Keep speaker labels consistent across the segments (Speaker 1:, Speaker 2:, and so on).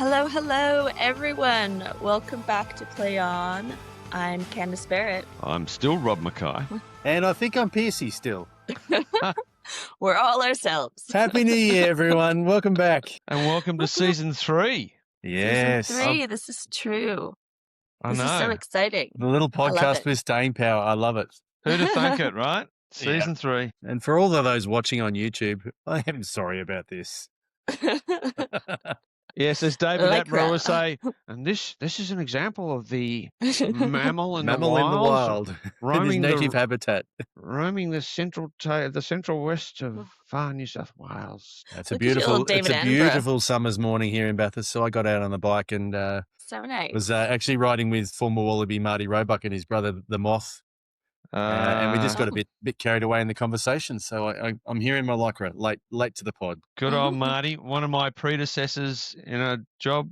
Speaker 1: Hello, everyone. Welcome back to Play On. I'm Candace Barrett.
Speaker 2: I'm still Rob Mackay.
Speaker 3: And I think I'm Pearcey still.
Speaker 1: We're all ourselves.
Speaker 3: Happy New Year, everyone. Welcome back.
Speaker 2: And welcome to season 3.
Speaker 3: Yes.
Speaker 1: Season 3, this is true.
Speaker 2: I
Speaker 1: This
Speaker 2: know.
Speaker 1: is so exciting.
Speaker 3: The little
Speaker 1: I love
Speaker 3: podcast
Speaker 1: it.
Speaker 3: with staying power. I love it.
Speaker 2: Who'd have thunk it, right? Season 3.
Speaker 3: And for all of those watching on YouTube, I am sorry about this.
Speaker 2: Yes, as David
Speaker 1: Like
Speaker 2: Attenborough would
Speaker 1: that.
Speaker 2: say, and this is an example of the mammal in the
Speaker 3: wild. In his
Speaker 2: roaming
Speaker 3: native
Speaker 2: the,
Speaker 3: habitat.
Speaker 2: roaming the central west of far New South Wales.
Speaker 3: It's a
Speaker 1: Look at you, little
Speaker 3: beautiful,
Speaker 1: David Attenborough.
Speaker 3: beautiful summer's morning here in Bathurst. So I got out on the bike and
Speaker 1: So nice.
Speaker 3: was actually riding with former Wallaby Marty Roebuck and his brother, the Moth. And we just got a bit carried away in the conversation. So I'm here in my lycra, late to the pod.
Speaker 2: Good old Marty, one of my predecessors in a job.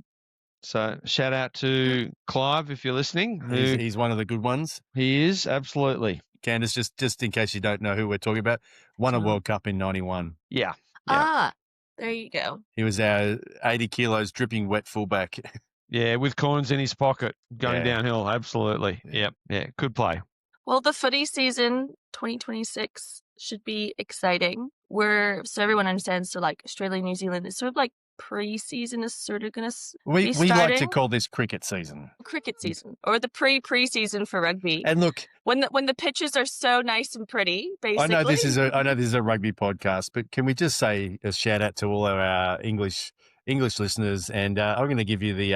Speaker 2: So shout out to Clive if you're listening.
Speaker 3: He's one of the good ones.
Speaker 2: He is, absolutely.
Speaker 3: Candace, just in case you don't know who we're talking about, won a World Cup in 91.
Speaker 2: Yeah.
Speaker 1: There you go.
Speaker 3: He was our 80 kilos dripping wet fullback.
Speaker 2: Yeah, with coins in his pocket going downhill. Absolutely.
Speaker 3: Yeah.
Speaker 2: Yeah. Good play.
Speaker 1: Well, the footy season 2026 should be exciting. So everyone understands, so like Australia, New Zealand is sort of like pre-season is sort of going to
Speaker 3: We like to call this cricket season.
Speaker 1: Cricket season, or the pre-season for rugby.
Speaker 3: And look,
Speaker 1: when the pitches are so nice and pretty, basically.
Speaker 3: I know this is a rugby podcast, but can we just say a shout out to all of our English listeners, and I'm going to give you the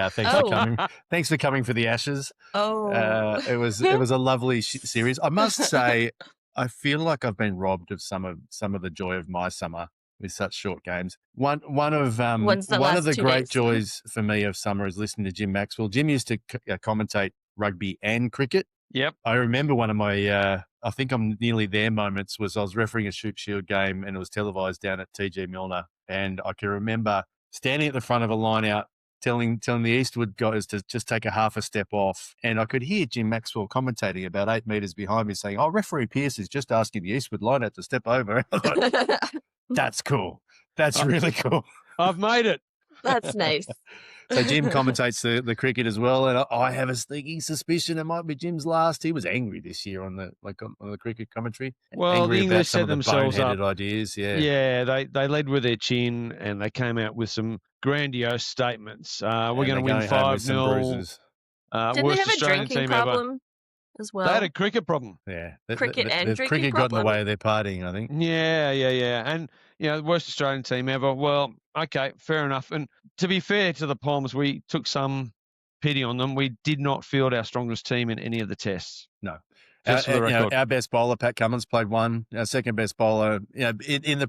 Speaker 3: thanks for coming for the Ashes. It was a lovely series. I must say, I feel like I've been robbed of some of the joy of my summer with such short games. One of the great joys for me of summer is listening to Jim Maxwell. Jim used to commentate rugby and cricket.
Speaker 2: Yep.
Speaker 3: I remember one of my I think I'm nearly there moments was I was refereeing a Shoot Shield game and it was televised down at TG Milner, and I can remember standing at the front of a line out, telling the Eastwood guys to just take a half a step off. And I could hear Jim Maxwell commentating about 8 metres behind me saying, referee Pearce is just asking the Eastwood line out to step over. That's cool. That's really cool.
Speaker 2: I've made it.
Speaker 1: That's nice.
Speaker 3: So Jim commentates the cricket as well, and I have a sneaking suspicion it might be Jim's last. He was angry this year on the cricket commentary.
Speaker 2: Well,
Speaker 3: angry
Speaker 2: the English
Speaker 3: about
Speaker 2: set themselves up.
Speaker 3: Ideas,
Speaker 2: Yeah, they led with their chin, and they came out with some grandiose statements. We're going to win 5-0.
Speaker 1: Didn't they have a drinking problem as well?
Speaker 2: They had a cricket problem.
Speaker 3: Yeah,
Speaker 1: cricket
Speaker 3: got in the way of their partying, I think.
Speaker 2: Yeah, and the worst Australian team ever. Well, okay, fair enough. And to be fair to the Palms, we took some pity on them. We did not field our strongest team in any of the tests.
Speaker 3: No.
Speaker 2: Just for the record.
Speaker 3: Our best bowler, Pat Cummins, played one. Our second best bowler, in the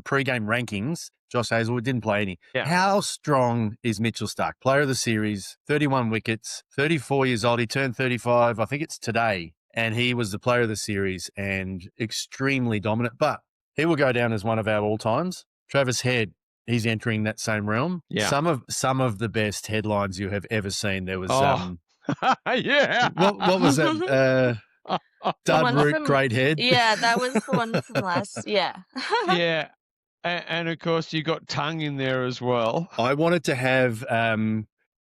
Speaker 3: pre-game rankings, Josh Hazlewood didn't play any.
Speaker 2: Yeah.
Speaker 3: How strong is Mitchell Starc? Player of the series, 31 wickets, 34 years old. He turned 35, I think it's today, and he was the player of the series and extremely dominant. But he will go down as one of our all-times. Travis Head, he's entering that same realm.
Speaker 2: Yeah.
Speaker 3: Some of the best headlines you have ever seen. There was
Speaker 2: yeah.
Speaker 3: What was that? Dud Root, great head.
Speaker 1: Yeah, that was the one from last. Yeah.
Speaker 2: Yeah. And of course, you got tongue in there as well.
Speaker 3: I wanted to have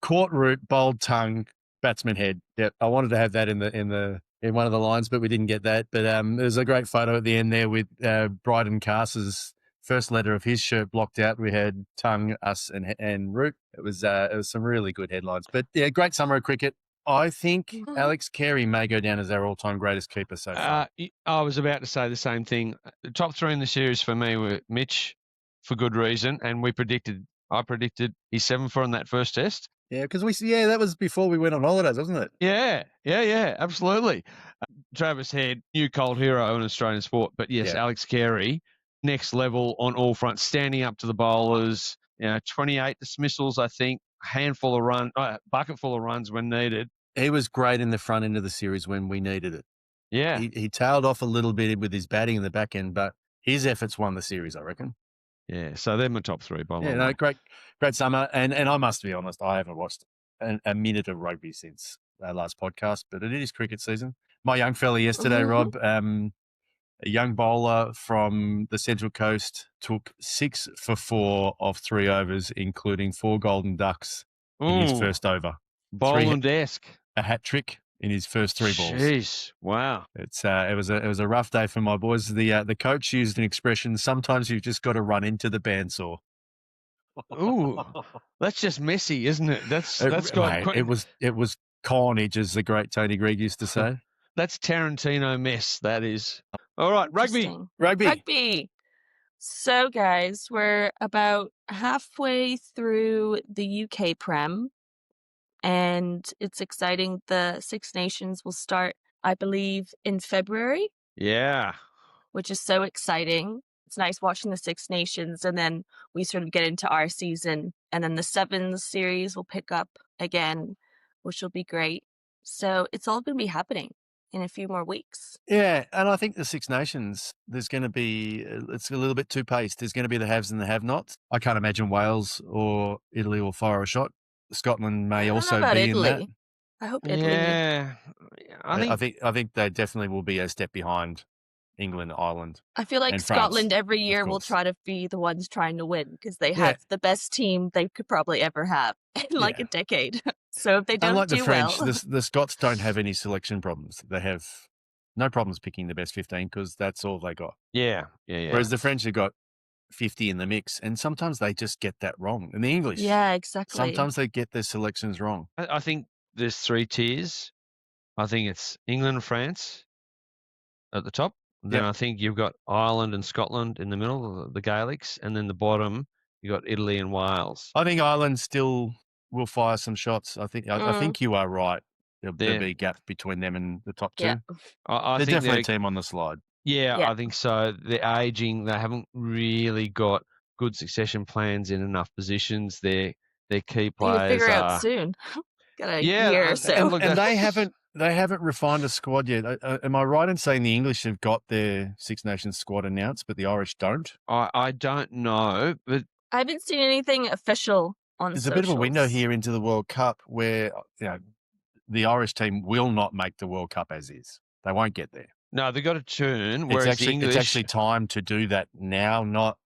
Speaker 3: court root, bold tongue, batsman head. Yep, I wanted to have that in one of the lines, but we didn't get that. But there's a great photo at the end there with Bryden Cass's first letter of his shirt blocked out. We had tongue, us, and root. It was some really good headlines. But yeah, great summer of cricket. I think Alex Carey may go down as our all-time greatest keeper so far.
Speaker 2: I was about to say the same thing. The top 3 in the series for me were Mitch, for good reason, and I predicted he's 7 for in that first test.
Speaker 3: Yeah, because that was before we went on holidays, wasn't it?
Speaker 2: Yeah, absolutely. Travis Head, new cold hero in Australian sport, but yes, Alex Carey, next level on all fronts, standing up to the bowlers. 28 dismissals, I think, bucket full of runs when needed.
Speaker 3: He was great in the front end of the series when we needed it.
Speaker 2: Yeah.
Speaker 3: He tailed off a little bit with his batting in the back end, but his efforts won the series, I reckon.
Speaker 2: Yeah, so they're my top 3 by
Speaker 3: long way. Great summer. And I must be honest, I haven't watched a minute of rugby since our last podcast, but it is cricket season. My young fella yesterday, Rob, a young bowler from the Central Coast took 6 for 4 off 3 overs, including 4 golden ducks in his first over.
Speaker 2: Boland-esque.
Speaker 3: A hat trick in his first 3 balls.
Speaker 2: Jeez, wow!
Speaker 3: It was a rough day for my boys. The coach used an expression: sometimes you've just got to run into the bandsaw.
Speaker 2: Ooh, that's just messy, isn't it?
Speaker 3: It was carnage, as the great Tony Greig used to say.
Speaker 2: That's Tarantino mess. That is. All right, rugby.
Speaker 1: So, guys, we're about halfway through the UK Prem, and it's exciting. The Six Nations will start, I believe, in February.
Speaker 2: Yeah.
Speaker 1: Which is so exciting. It's nice watching the Six Nations, and then we sort of get into our season, and then the Sevens series will pick up again, which will be great. So it's all going to be happening in a few more weeks.
Speaker 3: Yeah, and I think the Six Nations, it's a little bit too paced. There's going to be the haves and the have-nots. I can't imagine Wales or Italy will fire a shot. Scotland may also be
Speaker 1: Italy.
Speaker 3: in that.
Speaker 1: I hope Italy.
Speaker 2: Yeah,
Speaker 3: I think they definitely will be a step behind England, Ireland.
Speaker 1: I feel like Scotland
Speaker 3: France,
Speaker 1: every year will try to be the ones trying to win because they have the best team they could probably ever have in like a decade. So if they don't
Speaker 3: Unlike
Speaker 1: do
Speaker 3: the French,
Speaker 1: well,
Speaker 3: the Scots don't have any selection problems. They have no problems picking the best 15 because that's all they got.
Speaker 2: Yeah.
Speaker 3: Whereas the French have got 50 in the mix, and sometimes they just get that wrong. And the English,
Speaker 1: exactly.
Speaker 3: Sometimes they get their selections wrong.
Speaker 2: I think there's 3 tiers. I think it's England, France at the top. Then I think you've got Ireland and Scotland in the middle, the Gaelics, and then the bottom you got Italy and Wales.
Speaker 3: I think Ireland still will fire some shots. I think you are right. There'll be a gap between them and the top 2.
Speaker 1: Yeah.
Speaker 3: They're definitely a team on the slide.
Speaker 2: Yeah, I think so. They're aging. They haven't really got good succession plans in enough positions. Their key players
Speaker 1: figure out soon. Got a year or so.
Speaker 3: And they haven't refined a squad yet. Am I right in saying the English have got their Six Nations squad announced, but the Irish don't?
Speaker 2: I don't know, but
Speaker 1: I haven't seen anything official on
Speaker 3: There's
Speaker 1: socials.
Speaker 3: a bit of a window here into the World Cup where the Irish team will not make the World Cup as is. They won't get there.
Speaker 2: No, they've got to turn. Whereas
Speaker 3: it's actually time to do that now, not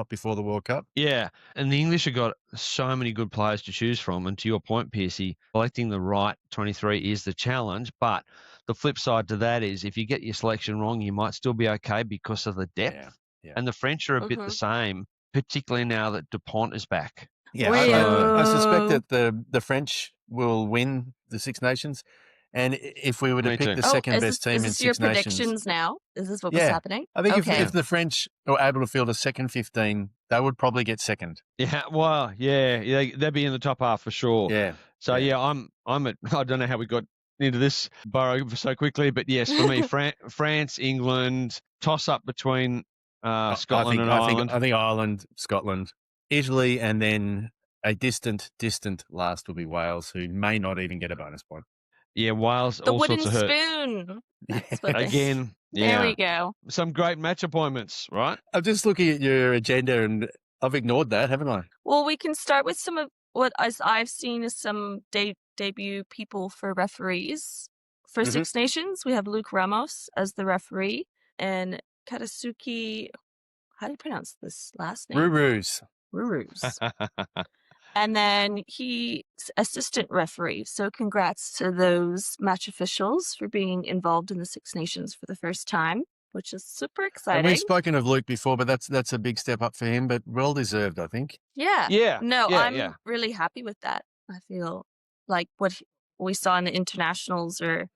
Speaker 3: before the World Cup.
Speaker 2: Yeah, and the English have got so many good players to choose from. And to your point, Pearcey, selecting the right 23 is the challenge. But the flip side to that is if you get your selection wrong, you might still be okay because of the depth. Yeah. And the French are a bit the same, particularly now that Dupont is back.
Speaker 3: Yeah, I suspect that the French will win the Six Nations. And if we were to pick the second best team in Six Nations.
Speaker 1: Is this your predictions now? Is this what's happening?
Speaker 3: I think if the French are able to field a second 15, they would probably get second.
Speaker 2: Yeah, well, they'd be in the top half for sure.
Speaker 3: Yeah.
Speaker 2: So I'm at, I don't know how we got into this burrow so quickly, but yes, for me, France, England, toss up between Scotland and Ireland.
Speaker 3: I think Ireland, Scotland, Italy, and then a distant last will be Wales, who may not even get a bonus point.
Speaker 2: Yeah, Wales
Speaker 1: the
Speaker 2: all
Speaker 1: wooden
Speaker 2: sorts of hurt.
Speaker 1: spoon. That's what
Speaker 2: Again,
Speaker 1: there we go.
Speaker 2: Some great match appointments, right?
Speaker 3: I'm just looking at your agenda, and I've ignored that, haven't I?
Speaker 1: Well, we can start with some of what I've seen as some debut people for referees. For Six Nations, we have Luke Ramos as the referee, and Katasuki, how do you pronounce this last name?
Speaker 3: Rurus.
Speaker 1: And then he's assistant referee. So congrats to those match officials for being involved in the Six Nations for the first time, which is super exciting.
Speaker 3: And we've spoken of Luke before, but that's a big step up for him, but well deserved, I think.
Speaker 1: Yeah. No, I'm really happy with that. I feel like what we saw in the internationals or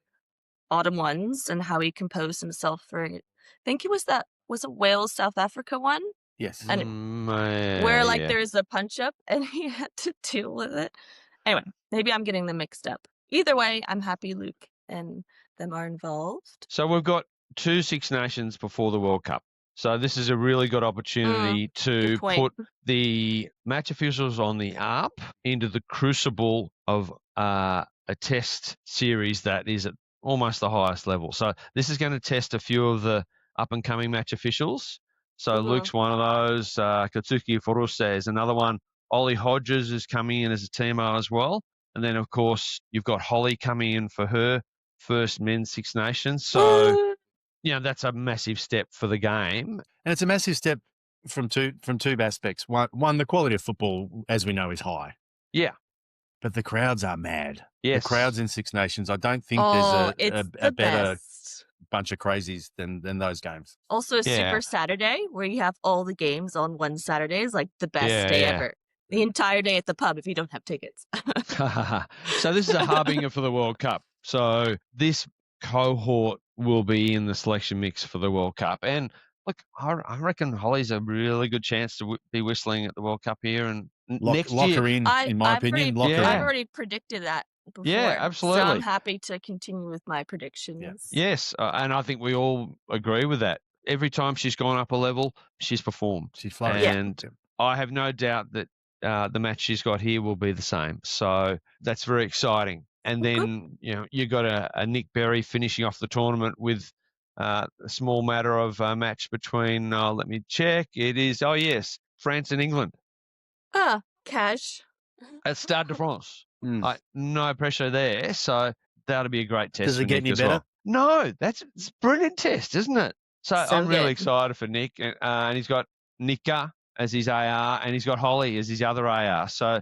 Speaker 1: autumn ones and how he composed himself for it. I think it was it Wales, South Africa one?
Speaker 3: Yes.
Speaker 1: And where there's a punch up and he had to deal with it. Anyway, maybe I'm getting them mixed up. Either way, I'm happy Luke and them are involved.
Speaker 2: So we've got 2 Six Nations before the World Cup. So this is a really good opportunity to put the match officials on the up into the crucible of a test series that is at almost the highest level. So this is going to test a few of the up-and-coming match officials. So Luke's one of those. Katsuki Foruse is another one. Ollie Hodges is coming in as a teamer as well. And then, of course, you've got Holly coming in for her first men's Six Nations. So, that's a massive step for the game.
Speaker 3: And it's a massive step from two aspects. One, the quality of football, as we know, is high.
Speaker 2: Yeah.
Speaker 3: But the crowds are mad.
Speaker 2: Yes.
Speaker 3: The crowds in Six Nations, I don't think there's a better bunch of crazies than those games.
Speaker 1: Also a Super Saturday where you have all the games on one Saturday is like the best day ever. The entire day at the pub if you don't have tickets.
Speaker 2: So this is a harbinger for the World Cup. So this cohort will be in the selection mix for the World Cup. And look, I reckon Holly's a really good chance to be whistling at the World Cup here. And next
Speaker 3: lock
Speaker 2: year,
Speaker 3: her in my opinion. Lock her in.
Speaker 1: I've already predicted that before.
Speaker 2: Yeah, absolutely.
Speaker 1: So I'm happy to continue with my predictions.
Speaker 2: Yeah. Yes, and I think we all agree with that. Every time she's gone up a level, she's performed.
Speaker 3: She's flourished.
Speaker 2: And I have no doubt that the match she's got here will be the same. So that's very exciting. And then, you got a Nick Berry finishing off the tournament with a small matter of a match between, let me check, it is, France and England.
Speaker 1: Cash.
Speaker 2: At Stade de France. No pressure there, so that'll be a great test.
Speaker 3: Does it get any better?
Speaker 2: Well. No, it's a brilliant test, isn't it? So I'm really excited for Nick, and he's got Nika as his AR, and he's got Holly as his other AR. So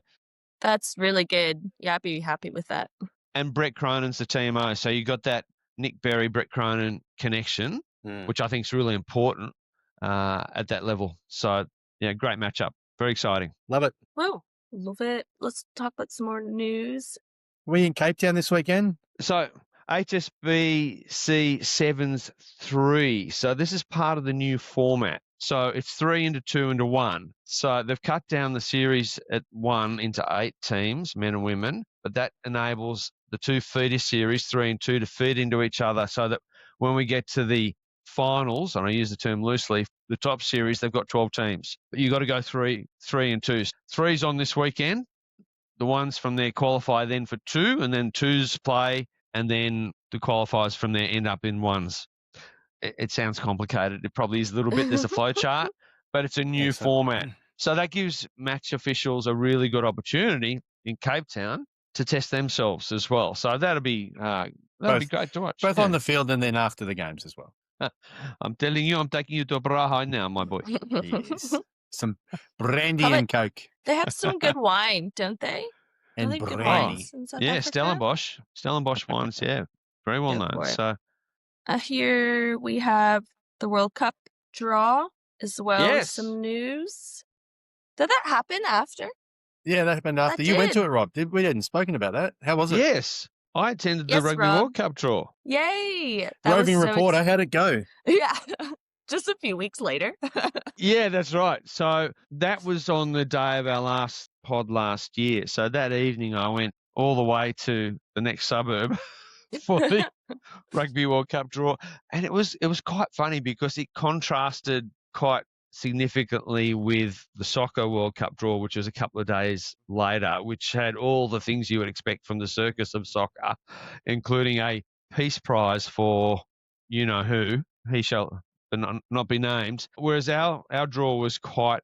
Speaker 1: that's really good. Yeah, I'd be happy with that.
Speaker 2: And Brett Cronin's the TMO, so you got that Nick Berry, Brett Cronin connection, which I think is really important at that level. So great matchup, very exciting.
Speaker 3: Love it.
Speaker 1: Wow. Love it. Let's talk about some more news.
Speaker 3: Were you in Cape Town this weekend?
Speaker 2: So HSBC Sevens 3. So this is part of the new format. So it's 3 into 2 into 1. So they've cut down the series at 1 into 8 teams, men and women, but that enables the 2 feeder series, 3 and 2, to feed into each other so that when we get to the finals, and I use the term loosely, the top series, they've got 12 teams. But you've got to go 3 and 2s. 3's on this weekend. The ones from there qualify then for 2, and then 2s play, and then the qualifiers from there end up in 1s. It sounds complicated. It probably is a little bit. There's a flow chart, but it's a new format. So that gives match officials a really good opportunity in Cape Town to test themselves as well. So that'll be great to watch.
Speaker 3: Both on the field and then after the games as well.
Speaker 2: I'm telling you, I'm taking you to Braha now, my boy.
Speaker 3: Yes. Some brandy and Coke.
Speaker 1: They have some good wine, don't they?
Speaker 3: And brandy.
Speaker 2: Stellenbosch. Stellenbosch wines, very well known. So
Speaker 1: here we have the World Cup draw as well as some news. Did that happen after?
Speaker 3: Yeah, that happened after. You went to it, Rob. We hadn't spoken about that. How was it?
Speaker 2: Yes. I attended the Rugby World Cup draw.
Speaker 1: Yay.
Speaker 3: Roving reporter, how'd it go?
Speaker 1: Yeah. Just a few weeks later.
Speaker 2: Yeah, that's right. So that was on the day of our last pod last year. So that evening I went all the way to the next suburb for the Rugby World Cup draw. And it was quite funny because it contrasted quite significantly with the Soccer World Cup draw, which was a couple of days later, which had all the things you would expect from the circus of soccer, including a peace prize for you-know-who. He shall not be named. Whereas our draw was quite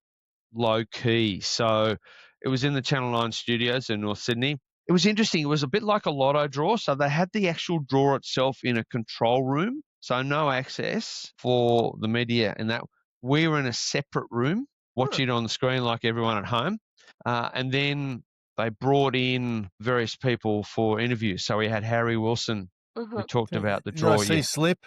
Speaker 2: low-key. So it was in the Channel 9 studios in North Sydney. It was interesting. It was a bit like a lotto draw. So they had the actual draw itself in a control room, so no access for the media and that. We were in a separate room, watching it on the screen like everyone at home. And then they brought in various people for interviews. So we had Harry Wilson, who talked about the draw.
Speaker 3: Slip.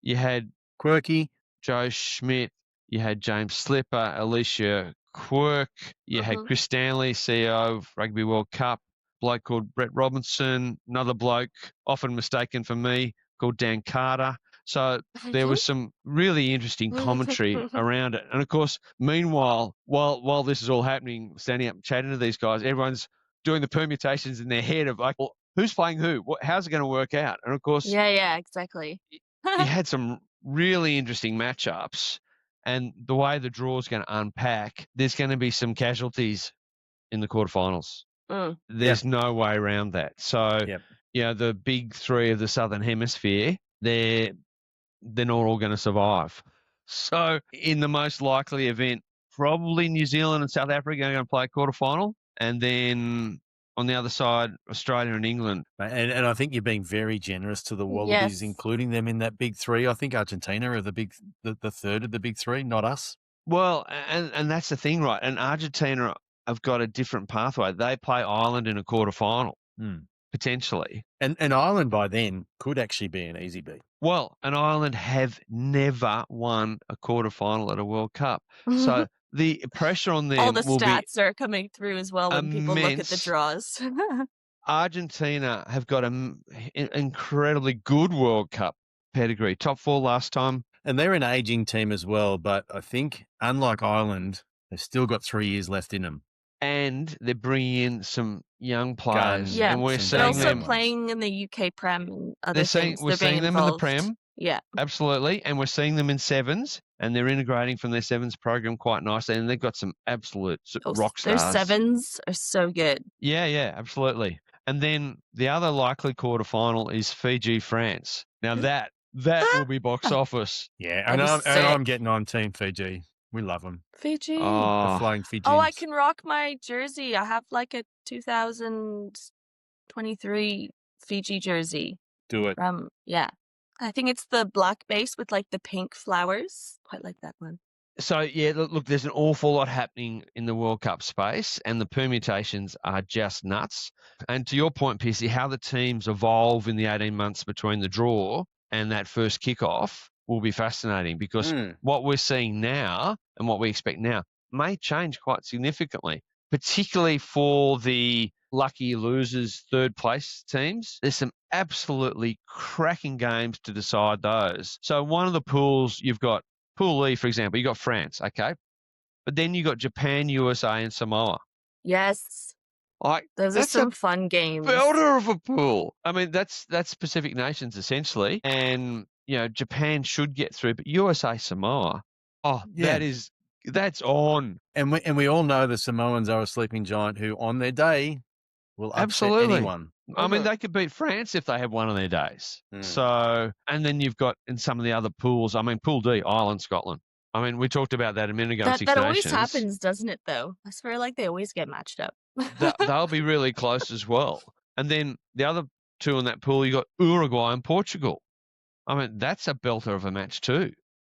Speaker 2: You had
Speaker 3: Quirky.
Speaker 2: Joe Schmidt. You had James Slipper, Alicia Quirk. You had Chris Stanley, CEO of Rugby World Cup. Bloke called Brett Robinson. Another bloke, often mistaken for me, called Dan Carter. So there was some really interesting commentary around it. And, of course, meanwhile, while this is all happening, standing up and chatting to these guys, everyone's doing the permutations in their head of, like, well, who's playing who? How's it going to work out? And, of course,
Speaker 1: yeah, exactly.
Speaker 2: You had some really interesting matchups. And the way the draw is going to unpack, there's going to be some casualties in the quarterfinals. There's no way around that. So, the big three of the Southern Hemisphere, they're not all going to survive. So in the most likely event, probably New Zealand and South Africa are going to play a quarterfinal. And then on the other side, Australia and England.
Speaker 3: And I think you're being very generous to the Wallabies, including them in that big three. I think Argentina are the third of the big three, not us.
Speaker 2: Well, and that's the thing, right? And Argentina have got a different pathway. They play Ireland in a quarterfinal, potentially.
Speaker 3: And Ireland by then could actually be an easy beat.
Speaker 2: Well, and Ireland have never won a quarterfinal at a World Cup. So the pressure on them
Speaker 1: all the
Speaker 2: will
Speaker 1: stats are coming through as well when people look at the
Speaker 2: immense.
Speaker 1: draws.
Speaker 2: Argentina have got an incredibly good World Cup pedigree. Top 4 last time.
Speaker 3: And they're an aging team as well, but I think, unlike Ireland, they've still got 3 years left in them.
Speaker 2: And they're bringing in some young players.
Speaker 1: Yeah,
Speaker 2: and we're
Speaker 1: they're
Speaker 2: seeing
Speaker 1: also
Speaker 2: them.
Speaker 1: playing in the UK Prem and other things.
Speaker 2: We're seeing them in the Prem.
Speaker 1: Yeah.
Speaker 2: Absolutely. And we're seeing them in sevens, and they're integrating from their sevens program quite nicely. And they've got some absolute rock stars.
Speaker 1: Their sevens are so good.
Speaker 2: Yeah, absolutely. And then the other likely quarterfinal is Fiji-France. Now that will be box office.
Speaker 3: Yeah, and I'm getting on Team Fiji. We love them.
Speaker 1: Fiji.
Speaker 3: The Flying Fijians.
Speaker 1: Oh, I can rock my jersey. I have like a 2023 Fiji jersey.
Speaker 3: Do it.
Speaker 1: Yeah. I think it's the black base with like the pink flowers. Quite like that one.
Speaker 2: So, yeah, look, there's an awful lot happening in the World Cup space, and the permutations are just nuts. And to your point, Pearcey, how the teams evolve in the 18 months between the draw and that first kickoff will be fascinating, because what we're seeing now and what we expect now may change quite significantly, particularly for the lucky losers, third place teams. There's some absolutely cracking games to decide those. So one of the pools, you've got Pool E, for example, you got France, okay? But then you got Japan, USA, and Samoa.
Speaker 1: Yes. Those are some fun games.
Speaker 2: Belter of a pool. I mean, that's Pacific nations essentially, and Japan should get through, but USA, Samoa, that's on.
Speaker 3: And we all know the Samoans are a sleeping giant who, on their day, will upset anyone.
Speaker 2: I mean, they could beat France if they had one of their days. So, and then you've got in some of the other pools. I mean, Pool D, Ireland, Scotland. I mean, we talked about that a minute ago.
Speaker 1: That always happens, doesn't it? Though I swear, like they always get matched up.
Speaker 2: They'll be really close as well. And then the other two in that pool, you got Uruguay and Portugal. I mean, that's a belter of a match too.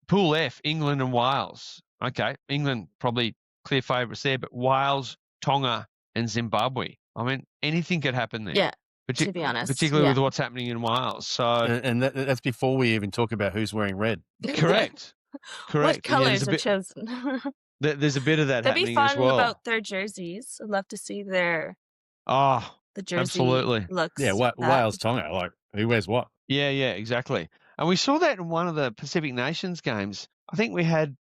Speaker 2: Pool F, England and Wales. Okay, England probably clear favourites there, but Wales, Tonga, and Zimbabwe. I mean, anything could happen there.
Speaker 1: Yeah, to be honest.
Speaker 2: Particularly with what's happening in Wales. So,
Speaker 3: and that's before we even talk about who's wearing red.
Speaker 2: Correct.
Speaker 1: What colours are chosen?
Speaker 2: There's a bit of that happening as well.
Speaker 1: That'd be fun about their jerseys. I'd love to see the jersey
Speaker 2: absolutely.
Speaker 1: looks.
Speaker 3: Yeah, Wales, Tonga, like who wears what?
Speaker 2: Yeah, exactly. And we saw that in one of the Pacific Nations games. I think we had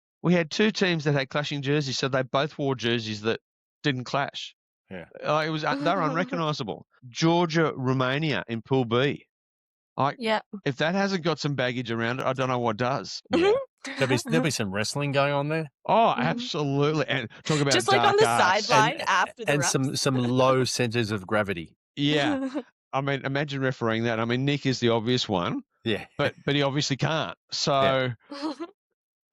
Speaker 2: two teams that had clashing jerseys, so they both wore jerseys that didn't clash.
Speaker 3: Yeah,
Speaker 2: they were unrecognisable. Georgia, Romania in Pool B. If that hasn't got some baggage around it, I don't know what does.
Speaker 3: Yeah. There'll be some wrestling going on there.
Speaker 2: Oh, absolutely. And talk about
Speaker 1: just like on the sideline after the reps.
Speaker 3: And some low centers of gravity.
Speaker 2: Yeah. I mean, imagine refereeing that. I mean, Nick is the obvious one.
Speaker 3: Yeah.
Speaker 2: But he obviously can't. So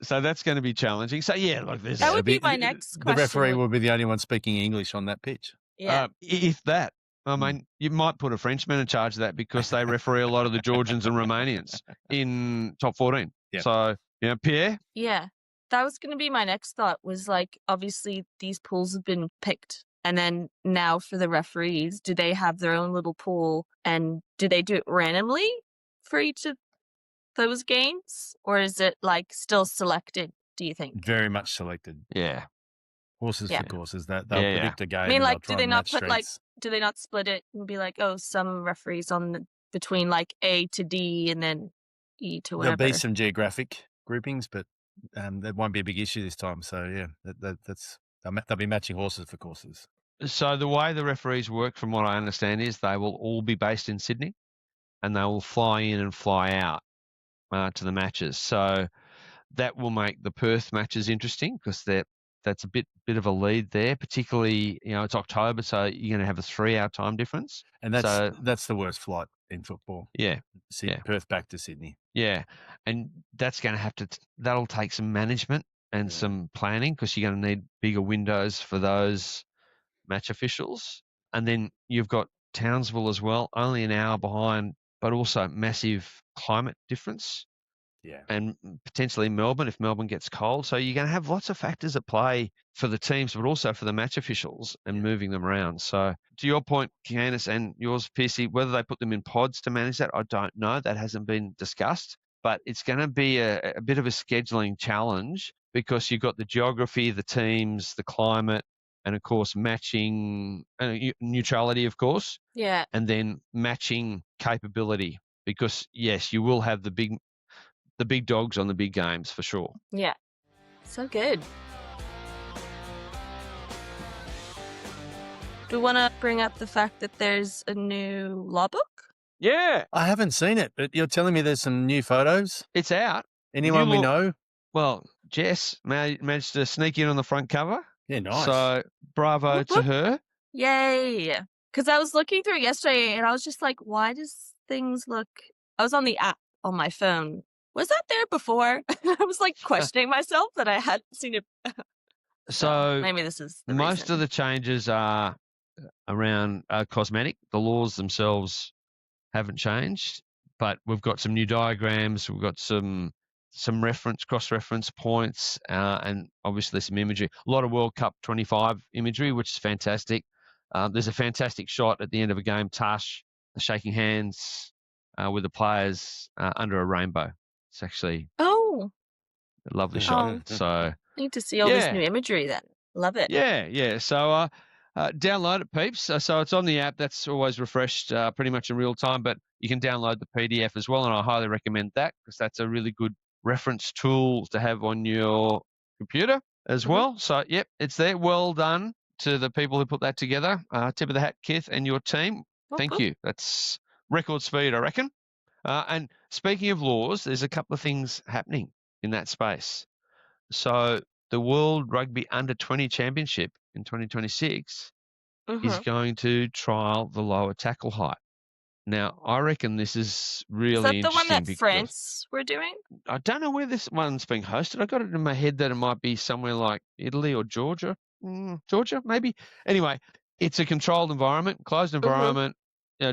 Speaker 2: so that's going to be challenging. So yeah, look,
Speaker 1: that would be my next question.
Speaker 3: The referee will be the only one speaking English on that pitch.
Speaker 1: Yeah.
Speaker 2: If that. I mean, you might put a Frenchman in charge of that because they referee a lot of the Georgians and Romanians in top 14.
Speaker 3: Yep.
Speaker 2: So, Pierre?
Speaker 1: Yeah. That was going to be my next thought was like, obviously these pools have been picked. And then now for the referees, do they have their own little pool and do they do it randomly for each of those games? Or is it like still selected, do you think?
Speaker 3: Very much selected.
Speaker 2: Yeah.
Speaker 3: Horses for courses. They'll predict a game.
Speaker 1: I mean, like, do they not split it and be like, oh, some referees between like A to D and then E to whatever?
Speaker 3: There'll be some geographic groupings, but that won't be a big issue this time. So yeah, they'll be matching horses for courses.
Speaker 2: So the way the referees work, from what I understand, is they will all be based in Sydney, and they will fly in and fly out to the matches. So that will make the Perth matches interesting because that's a bit of a lead there, particularly, it's October, so you're going to have a 3-hour time difference.
Speaker 3: And that's the worst flight in football.
Speaker 2: Yeah.
Speaker 3: Perth back to Sydney.
Speaker 2: Yeah. And that's going to that'll take some management and some planning because you're going to need bigger windows for those match officials. And then you've got Townsville as well, only an hour behind, but also massive climate difference. and potentially Melbourne if Melbourne gets cold. So you're going to have lots of factors at play for the teams, but also for the match officials and moving them around. So to your point, Candace, and yours, Pearcey, whether they put them in pods to manage that, I don't know. That hasn't been discussed. But it's going to be a bit of a scheduling challenge because you've got the geography, the teams, the climate, and, of course, matching neutrality, of course.
Speaker 1: Yeah.
Speaker 2: And then matching capability because, yes, you will have the big dogs on the big games for sure.
Speaker 1: Yeah. So good. Do we want to bring up the fact that there's a new law book?
Speaker 2: Yeah.
Speaker 3: I haven't seen it, but you're telling me there's some new photos?
Speaker 2: It's out.
Speaker 3: Anyone we know?
Speaker 2: Well, Jess managed to sneak in on the front cover.
Speaker 3: Yeah, nice.
Speaker 2: So bravo to her.
Speaker 1: Yay. Because I was looking through it yesterday and I was just like, why does things look... I was on the app on my phone. Was that there before? I was like questioning myself that I hadn't seen it.
Speaker 2: So
Speaker 1: maybe this is the
Speaker 2: most
Speaker 1: reason.
Speaker 2: of the changes are around cosmetic. The laws themselves haven't changed, but we've got some new diagrams. We've got some cross-reference points, and obviously some imagery. A lot of World Cup 25 imagery, which is fantastic. There's a fantastic shot at the end of a game, Tash shaking hands with the players under a rainbow. It's actually a lovely shot. So
Speaker 1: I need to see all this new imagery then. Love it.
Speaker 2: Yeah. So download it, peeps. So it's on the app. That's always refreshed pretty much in real time, but you can download the PDF as well, and I highly recommend that because that's a really good reference tool to have on your computer as well. So, yep, it's there. Well done to the people who put that together. Tip of the hat, Keith, and your team. Thank you. That's record speed, I reckon. And speaking of laws, there's a couple of things happening in that space. So the World Rugby Under-20 Championship in 2026 is going to trial the lower tackle height. Now, I reckon this is really interesting.
Speaker 1: Is that the one that France were doing?
Speaker 2: I don't know where this one's being hosted. I got it in my head that it might be somewhere like Italy or Georgia. Georgia, maybe. Anyway, it's a controlled environment, closed environment,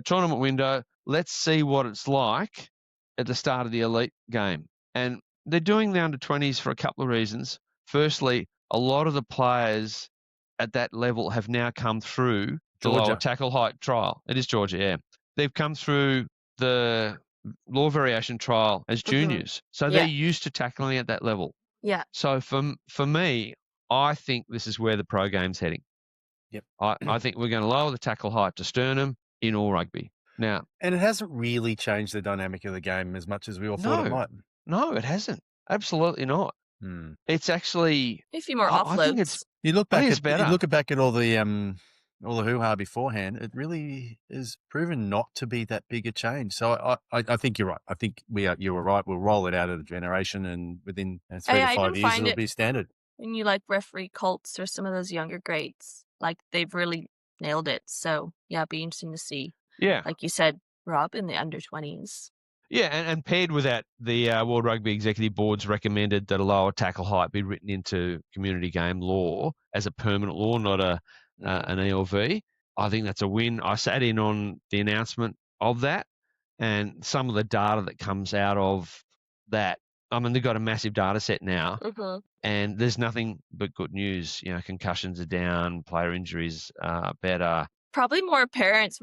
Speaker 2: tournament window. Let's see what it's like at the start of the elite game. And they're doing the under-20s for a couple of reasons. Firstly, a lot of the players at that level have now come through the lower tackle height trial. It is Georgia, yeah. They've come through the law variation trial as juniors. So they're used to tackling at that level.
Speaker 1: Yeah.
Speaker 2: So for me, I think this is where the pro game's heading.
Speaker 3: Yep.
Speaker 2: I think we're going to lower the tackle height to sternum in all rugby. Now,
Speaker 3: and it hasn't really changed the dynamic of the game as much as we all thought it might.
Speaker 2: No, it hasn't. Absolutely not. It's actually
Speaker 1: a few more offloads.
Speaker 2: I think it's
Speaker 3: you look back at
Speaker 2: better.
Speaker 3: You look back at all the hoo-ha beforehand. It really is proven not to be that big a change. So I think you're right. I think you were right. We'll roll it out of the generation, and within 3 to 5 years, it'll be standard.
Speaker 1: When you like referee Colts or some of those younger grades, like they've really nailed it. So yeah, it'd be interesting to see.
Speaker 2: Yeah,
Speaker 1: like you said, Rob, in the under-20s.
Speaker 2: Yeah, and paired with that, the World Rugby Executive Board's recommended that a lower tackle height be written into community game law as a permanent law, not an ELV. I think that's a win. I sat in on the announcement of that, and some of the data that comes out of that. I mean, they've got a massive data set now, and there's nothing but good news. You know, concussions are down, player injuries are better.
Speaker 1: Probably more parents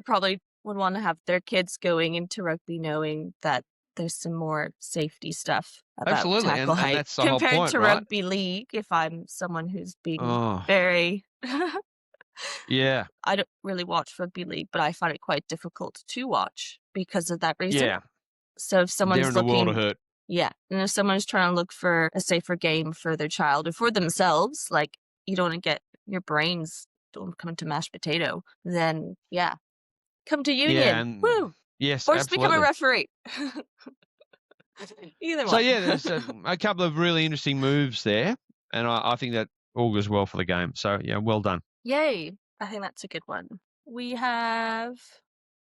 Speaker 1: would want to have their kids going into rugby knowing that there's some more safety stuff about tackle height.
Speaker 2: And that's the
Speaker 1: compared
Speaker 2: whole point,
Speaker 1: to
Speaker 2: right?
Speaker 1: rugby league. If I'm someone who's being very
Speaker 2: yeah,
Speaker 1: I don't really watch rugby league, but I find it quite difficult to watch because of that reason.
Speaker 2: Yeah.
Speaker 1: So if someone's
Speaker 2: they're in a world of hurt.
Speaker 1: Yeah, and if someone's trying to look for a safer game for their child or for themselves, like you don't want to get your brains don't come into mashed potato, then yeah. Come to Union. Woo!
Speaker 2: Yes,
Speaker 1: or just become a referee. Either one.
Speaker 2: So, yeah, there's a couple of really interesting moves there, and I think that augurs well for the game. So, yeah, well done.
Speaker 1: Yay. I think that's a good one. We have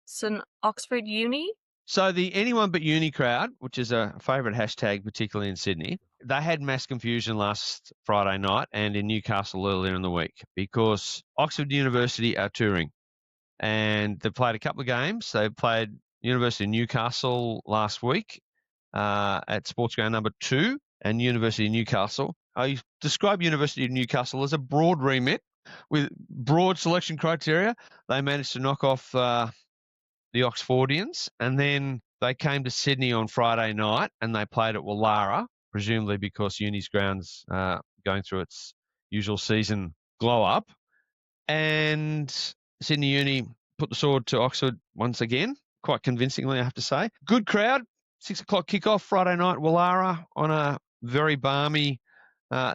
Speaker 1: some Oxford Uni.
Speaker 2: So, the Anyone But Uni crowd, which is a favourite hashtag, particularly in Sydney, they had mass confusion last Friday night and in Newcastle earlier in the week because Oxford University are touring. And they've played a couple of games. They played University of Newcastle last week at Sports Ground number 2 and University of Newcastle. I describe University of Newcastle as a broad remit with broad selection criteria. They managed to knock off the Oxfordians, and then they came to Sydney on Friday night and they played at Woollahra, presumably because Uni's ground's going through its usual season glow up. And Sydney Uni put the sword to Oxford once again, quite convincingly, I have to say. Good crowd, 6 o'clock kickoff Friday night, Woollahra, on a very balmy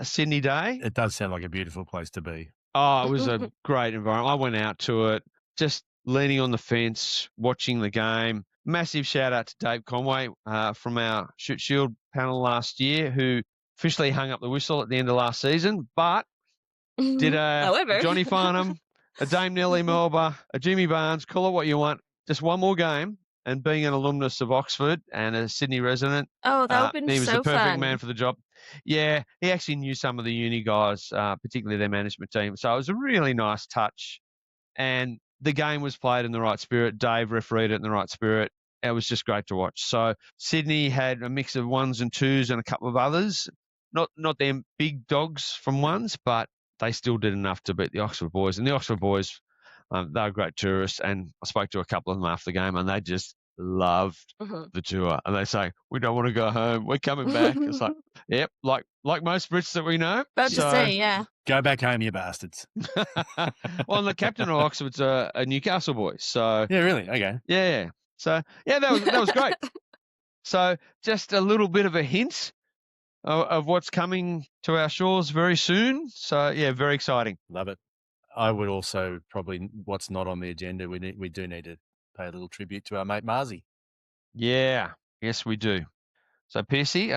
Speaker 2: Sydney day.
Speaker 3: It does sound like a beautiful place to be.
Speaker 2: Oh, it was a great environment. I went out to it, just leaning on the fence, watching the game. Massive shout out to Dave Conway from our Shoot Shield panel last year, who officially hung up the whistle at the end of last season, but did a Johnny Farnham, a Dame Nellie Melba, a Jimmy Barnes, call it what you want, just one more game. And being an alumnus of Oxford and a Sydney resident,
Speaker 1: that would have been so fun.
Speaker 2: He was the perfect man for the job. Yeah, he actually knew some of the uni guys, particularly their management team. So it was a really nice touch. And the game was played in the right spirit. Dave refereed it in the right spirit. It was just great to watch. So Sydney had a mix of ones and twos and a couple of others. Not them big dogs from ones, but they still did enough to beat the Oxford boys. And the Oxford boys, they were great tourists. And I spoke to a couple of them after the game, and they just loved the tour. And they say, we don't want to go home. We're coming back. It's like, yep, like most Brits that we know.
Speaker 1: About to say, yeah.
Speaker 3: Go back home, you bastards.
Speaker 2: Well, and the captain of Oxford's a Newcastle boy. So
Speaker 3: yeah, really? Okay.
Speaker 2: Yeah. So, yeah, that was great. So just a little bit of a hint of what's coming to our shores very soon. So, yeah, very exciting.
Speaker 3: Love it. I would also probably, what's not on the agenda, we do need to pay a little tribute to our mate Marzi.
Speaker 2: Yeah, yes, we do. So, Pearcey,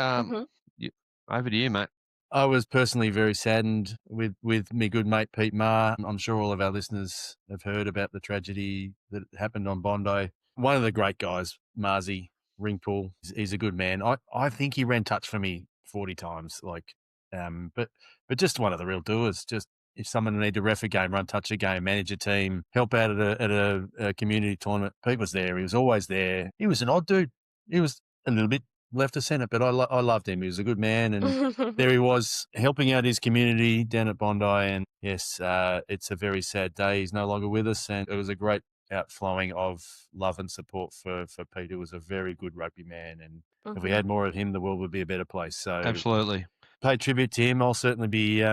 Speaker 2: over to you, mate.
Speaker 3: I was personally very saddened with me good mate Pete Maher. I'm sure all of our listeners have heard about the tragedy that happened on Bondi. One of the great guys, Marzi Ringpool, he's a good man. I think he ran touch for me 40 times, but just one of the real doers. Just if someone need to ref a game, run touch a game, manage a team, help out at a community tournament, Pete was there. He was always there. He was an odd dude. He was a little bit left of centre, but I loved him. He was a good man, and there he was helping out his community down at Bondi. And yes, it's a very sad day. He's no longer with us, and it was a great outflowing of love and support for Pete, who was a very good rugby man. And if we had more of him, the world would be a better place. So
Speaker 2: absolutely,
Speaker 3: pay tribute to him. I'll certainly be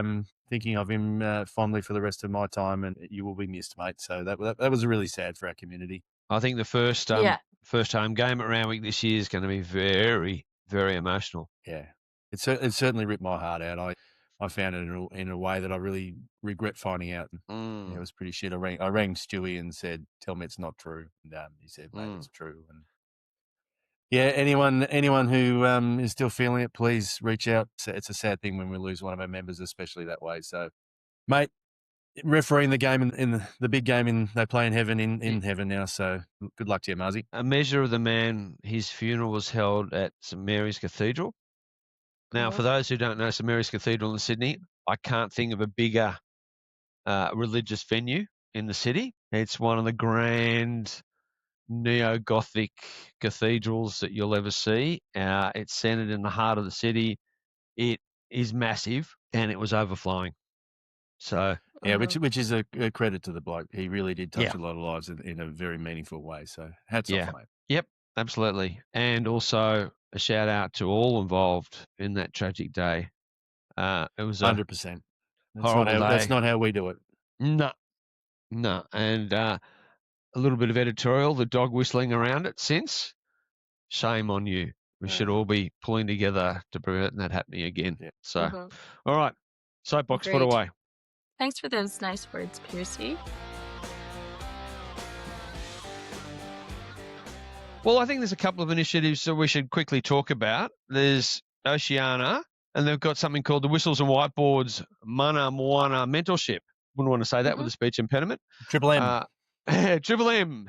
Speaker 3: thinking of him fondly for the rest of my time, and you will be missed, mate. So that was really sad for our community.
Speaker 2: I think the first home game at Round Week this year is going to be very, very emotional.
Speaker 3: Yeah, it certainly ripped my heart out. I found it in a way that I really regret finding out. Yeah, it was pretty shit. I rang Stewie and said, "Tell me it's not true." And he said, "Mate, it's true." And yeah, anyone who is still feeling it, please reach out. It's a sad thing when we lose one of our members, especially that way. So, mate, refereeing the game in the big game they play in heaven in heaven now. So good luck to you, Marzi.
Speaker 2: A measure of the man. His funeral was held at St Mary's Cathedral. Now, for those who don't know St Mary's Cathedral in Sydney, I can't think of a bigger religious venue in the city. It's one of the grand neo-Gothic cathedrals that you'll ever see. It's centered in the heart of the city. It is massive, and it was overflowing. So
Speaker 3: yeah, which is a credit to the bloke. He really did touch a lot of lives in a very meaneful way. So hats off, mate.
Speaker 2: Yep, absolutely. And also a shout out to all involved in that tragic day. It was
Speaker 3: 100%.
Speaker 2: Horrible day.
Speaker 3: That's not how we do it.
Speaker 2: No. And a little bit of editorial, the dog whistling around it since. Shame on you. We should all be pulling together to prevent that happening again. Yeah. So, all right. Soapbox put away.
Speaker 1: Thanks for those nice words, Pearcey.
Speaker 2: Well, I think there's a couple of initiatives that we should quickly talk about. There's Oceania, and they've got something called the Whistles and Whiteboards Mana Moana Mentorship. Wouldn't want to say that with a speech impediment.
Speaker 3: Triple M.
Speaker 2: Triple M.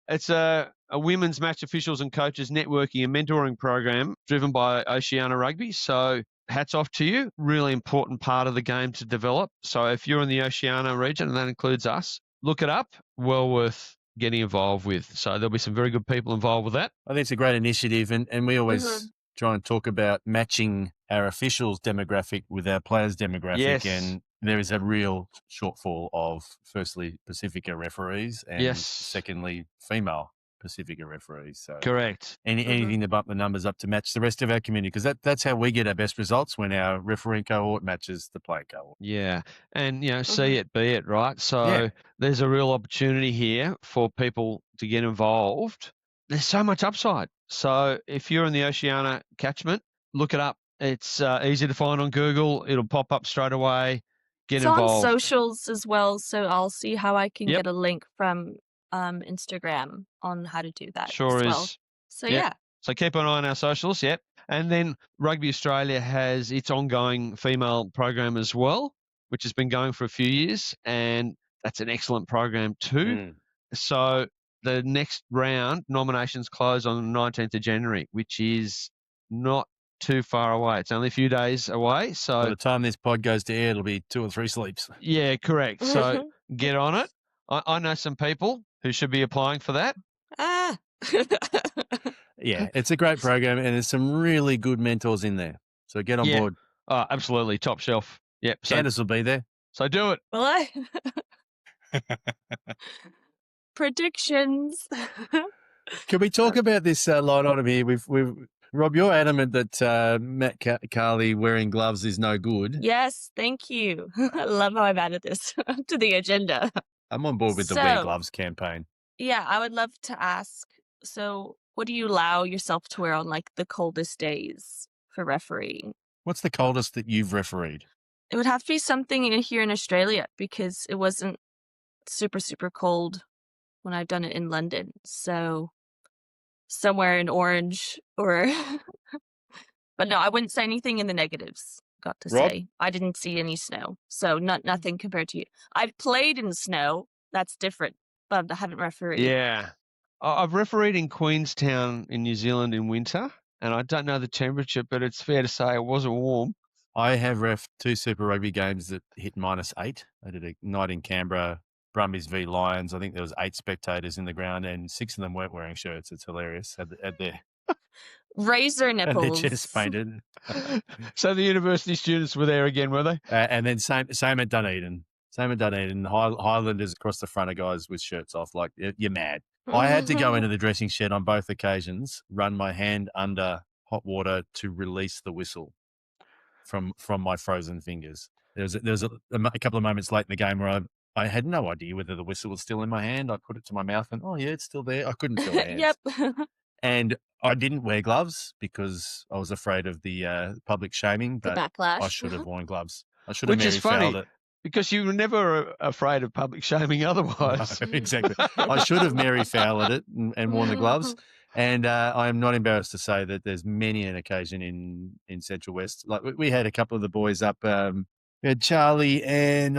Speaker 2: It's a women's match officials and coaches networking and mentoring program driven by Oceania Rugby. So hats off to you. Really important part of the game to develop. So if you're in the Oceania region, and that includes us, look it up. Well worth getting involved with. So there'll be some very good people involved with that.
Speaker 3: I think it's a great initiative, and we always try and talk about matching our officials' demographic with our players' demographic.
Speaker 2: Yes.
Speaker 3: And there is a real shortfall of, firstly, Pacifica referees, and secondly, female Pacifica referees. So
Speaker 2: correct.
Speaker 3: Anything to bump the numbers up to match the rest of our community, because that's how we get our best results, when our refereeing cohort matches the playing cohort.
Speaker 2: Yeah. And, see it, be it, right? So there's a real opportunity here for people to get involved. There's so much upside. So if you're in the Oceania catchment, look it up. It's easy to find on Google. It'll pop up straight away. Get involved.
Speaker 1: It's on socials as well, so I'll see how I can get a link from Instagram on how to do that as well. So
Speaker 2: So keep an eye on our socials, And then Rugby Australia has its ongoing female program as well, which has been going for a few years, and that's an excellent program too. So the next round, nominations close on the 19th of January, which is not too far away. It's only a few days away. So
Speaker 3: by the time this pod goes to air, it'll be 2 or 3 sleeps.
Speaker 2: Yeah, correct. So get on it. I know some people who should be applying for that.
Speaker 3: Yeah, it's a great program, and there's some really good mentors in there. So get on board.
Speaker 2: Oh, absolutely. Top shelf. Yep. So,
Speaker 3: Candace will be there.
Speaker 2: So do it.
Speaker 1: Will I? Predictions.
Speaker 3: Can we talk about this line item here? We've Rob, you're adamant that Matt Carley wearing gloves is no good.
Speaker 1: Yes, thank you. I love how I've added this to the agenda.
Speaker 3: I'm on board with the wear gloves campaign.
Speaker 1: Yeah, I would love to ask, so what do you allow yourself to wear on like the coldest days for refereeing?
Speaker 3: What's the coldest that you've refereed?
Speaker 1: It would have to be something here in Australia, because it wasn't super, super cold when I've done it in London. So somewhere in orange or... But no, I wouldn't say anything in the negatives, got to say. I didn't see any snow, so nothing compared to you. I've played in snow. That's different, but I haven't refereed.
Speaker 2: Yeah. I've refereed in Queenstown in New Zealand in winter, and I don't know the temperature, but it's fair to say it wasn't warm.
Speaker 3: I have ref 2 Super Rugby games that hit -8. I did a night in Canberra, Brumbies v Lions. I think there was 8 spectators in the ground, and 6 of them weren't wearing shirts. It's hilarious. Had their
Speaker 1: razor nipples.
Speaker 3: And their chest painted.
Speaker 2: So the university students were there again, were they?
Speaker 3: And then same at Dunedin. Same at Dunedin. Highlanders across the front of guys with shirts off. Like, you're mad. I had to go into the dressing shed on both occasions, run my hand under hot water to release the whistle from my frozen fingers. There was a couple of moments late in the game where I had no idea whether the whistle was still in my hand. I put it to my mouth and, oh, yeah, it's still there. I couldn't feel my hands.
Speaker 1: Yep.
Speaker 3: And I didn't wear gloves because I was afraid of the public shaming. But
Speaker 1: the backlash.
Speaker 3: I should have worn gloves. I should have
Speaker 2: Which is funny, because you were never afraid of public shaming otherwise.
Speaker 3: No, exactly. I should have Mary Fowlered it and worn the gloves. And I am not embarrassed to say that there's many an occasion in Central West. Like, we had a couple of the boys up. We had Charlie and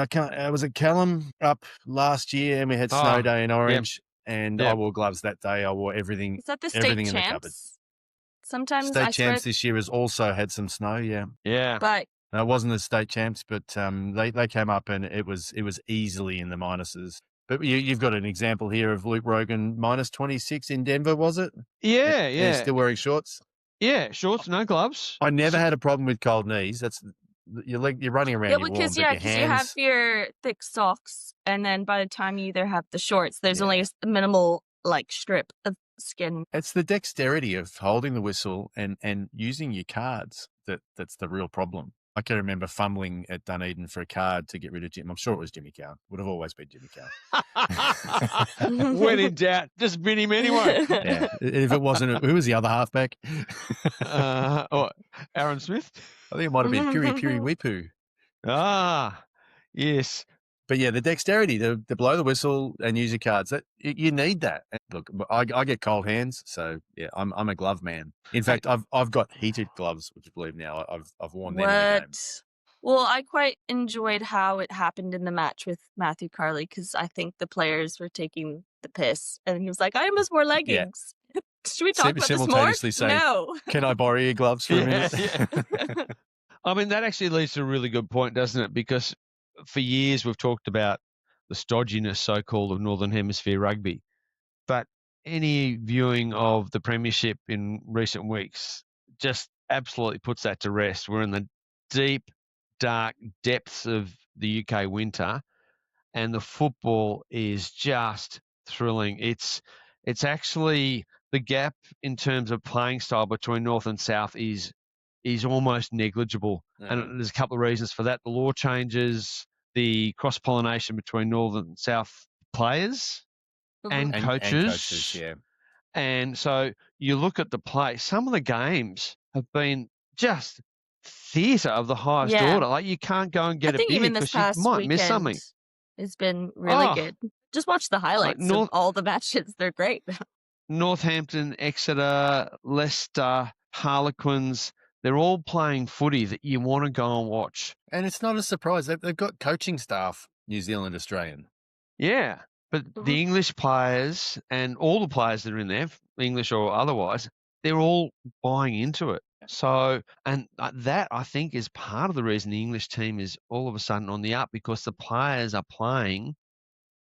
Speaker 3: was it Callum up last year, and we had Snow Day in Orange. Yep. And I wore gloves that day. I wore everything.
Speaker 1: Is that the state champs?
Speaker 3: In the cupboard.
Speaker 1: Sometimes
Speaker 3: state champs this year has also had some snow. Yeah.
Speaker 1: But
Speaker 3: no, it wasn't the state champs, but they came up and it was easily in the minuses. But you've got an example here of Luke Rogan -26 in Denver, was it?
Speaker 2: Yeah.
Speaker 3: He's still wearing shorts.
Speaker 2: Yeah, shorts, no gloves.
Speaker 3: I never had a problem with cold knees. That's you're running around.
Speaker 1: Yeah, because you have your thick socks, and then by the time you either have the shorts, there's only a minimal strip of skin.
Speaker 3: It's the dexterity of holding the whistle and using your cards that's the real problem. I can remember fumbling at Dunedin for a card to get rid of Jim. I'm sure it was Jimmy Cowan. Would have always been Jimmy
Speaker 2: Cowan. When in doubt, just bin him anyway.
Speaker 3: Yeah. If it wasn't, who was the other halfback?
Speaker 2: Aaron Smith?
Speaker 3: I think it might have been Piri Wipu.
Speaker 2: Yes.
Speaker 3: But yeah, the dexterity to blow the whistle and use your cards, you need that. Look, I get cold hands, so yeah, I'm a glove man. In fact, I've got heated gloves, would you believe now? I've worn them in the game.
Speaker 1: Well, I quite enjoyed how it happened in the match with Matthew Carley, because I think the players were taking the piss, and he was like, "I almost wore leggings." Yeah. Should we talk about this more?
Speaker 3: Say,
Speaker 1: no.
Speaker 3: Can I borrow your gloves for a minute?
Speaker 2: Yeah. I mean, that actually leads to a really good point, doesn't it? Because for years we've talked about the stodginess, so-called, of Northern Hemisphere rugby. But any viewing of the Premiership in recent weeks just absolutely puts that to rest. We're in the deep, dark depths of the UK winter, and the football is just thrilling. It's actually the gap in terms of playing style between North and South is almost negligible. And there's a couple of reasons for that. The law changes, the cross-pollination between North and South players and coaches.
Speaker 3: Yeah.
Speaker 2: And so you look at the play, some of the games have been just theatre of the highest order. Like, you can't go and get a beer
Speaker 1: even this
Speaker 2: because you
Speaker 1: past
Speaker 2: might miss something.
Speaker 1: It's been really good. Just watch the highlights of all the matches. They're great.
Speaker 2: Northampton, Exeter, Leicester, Harlequins, they're all playing footy that you want to go and watch.
Speaker 3: And it's not a surprise. They've got coaching staff, New Zealand, Australian.
Speaker 2: Yeah, but the English players and all the players that are in there, English or otherwise, they're all buying into it. So, and that, I think, is part of the reason the English team is all of a sudden on the up, because the players are playing